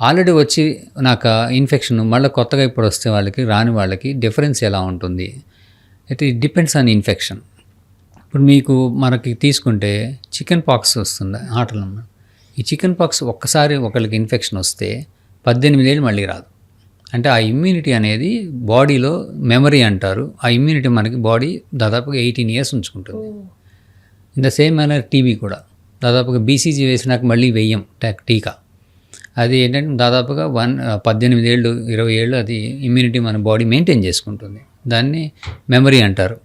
Already వచ్చి నాకు infection మళ్ళీ కొత్తగా ఇప్పుడు వస్తే వాళ్ళకి రాని వాళ్ళకి డిఫరెన్స్ ఎలా ఉంటుంది అయితే ఇట్ డిపెండ్స్ ఆన్ ఇన్ఫెక్షన్. ఇప్పుడు మీకు మనకి తీసుకుంటే చికెన్ పాక్స్ వస్తుంది ఆటలో. ఈ చికెన్ పాక్స్ ఒక్కసారి ఒకరికి ఇన్ఫెక్షన్ వస్తే 18 ఏళ్ళు మళ్ళీ రాదు. అంటే ఆ ఇమ్యూనిటీ అనేది బాడీలో మెమరీ అంటారు. ఆ ఇమ్యూనిటీ మనకి బాడీ దాదాపుగా 18 years ఉంచుకుంటుంది. In the same manner TB కూడా దాదాపుగా బీసీజీ వేసినాక మళ్ళీ వెయ్యం టీకా. అది ఏంటంటే దాదాపుగా 18 ఏళ్ళు 20 ఏళ్ళు అది ఇమ్యూనిటీ మన బాడీ మెయింటైన్ చేసుకుంటుంది. దాన్ని మెమరీ అంటారు.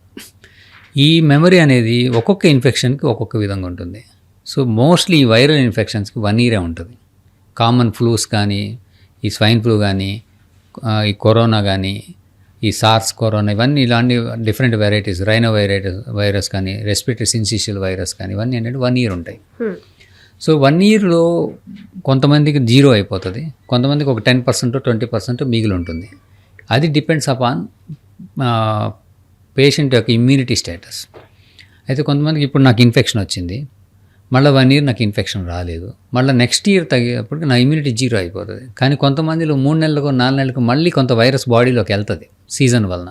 ఈ మెమరీ అనేది ఒక్కొక్క ఇన్ఫెక్షన్కి ఒక్కొక్క విధంగా ఉంటుంది. సో మోస్ట్లీ ఈ వైరల్ ఇన్ఫెక్షన్స్కి 1 year ఉంటుంది. కామన్ ఫ్లూస్ కానీ, ఈ స్వైన్ ఫ్లూ కానీ, ఈ కరోనా కానీ, ఈ సార్స్ కరోనా, ఇవన్నీ ఇలాంటి డిఫరెంట్ వెరైటీస్, రైనో వైరస్ కానీ, రెస్పిరేటరీ సిన్సిషియల్ వైరస్ కానీ, ఇవన్నీ ఏంటంటే 1 year ఉంటాయి. సో 1 yearలో కొంతమందికి 0 అయిపోతుంది, కొంతమందికి ఒక 10% 20% మిగిలి ఉంటుంది. అది డిపెండ్స్ అపాన్ పేషెంట్ యొక్క ఇమ్యూనిటీ స్టేటస్. అయితే కొంతమందికి ఇప్పుడు నాకు ఇన్ఫెక్షన్ వచ్చింది, మళ్ళీ 1 year నాకు ఇన్ఫెక్షన్ రాలేదు, మళ్ళీ నెక్స్ట్ ఇయర్ తగ్గేటప్పటికి నా ఇమ్యూనిటీ 0 అయిపోతుంది. కానీ కొంతమందిలో 3 నెలలకు 4 నెలలకు మళ్ళీ కొంత వైరస్ బాడీలోకి వెళ్తుంది సీజన్ వలన.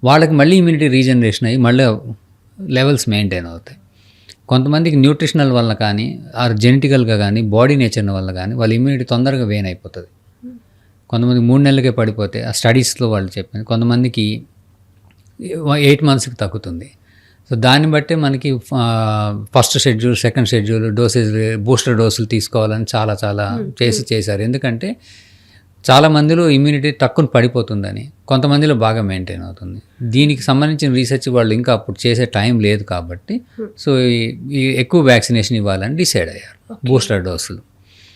వాళ్ళకి మళ్ళీ ఇమ్యూనిటీ రీజనరేషన్ అయ్యి మళ్ళీ లెవెల్స్ మెయింటైన్ అవుతాయి. కొంతమందికి న్యూట్రిషనల్ వల్ల కానీ, ఆర్ జెనెటికల్గా కానీ, బాడీ నేచర్ వల్ల కానీ వాళ్ళ ఇమ్యూనిటీ తొందరగా వేన్ అయిపోతుంది. కొంతమందికి 3 నెలలకే పడిపోతే ఆ స్టడీస్లో వాళ్ళు చెప్పింది, కొంతమందికి 8 monthsకి తగ్గుతుంది. సో దాన్ని బట్టే మనకి first schedule, second schedule, dosage, booster డోసులు తీసుకోవాలని చాలా చేశారు. ఎందుకంటే చాలా మందిలో ఇమ్యూనిటీ టక్కున పడిపోతుందని, కొంతమందిలో బాగా మెయింటైన్ అవుతుంది. దీనికి సంబంధించిన రీసెర్చ్ వాళ్ళు ఇంకా అప్పుడు చేసే టైం లేదు కాబట్టి సో ఈ ఎక్కువ వ్యాక్సినేషన్ ఇవ్వాలని డిసైడ్ అయ్యారు, బూస్టర్ డోసులు.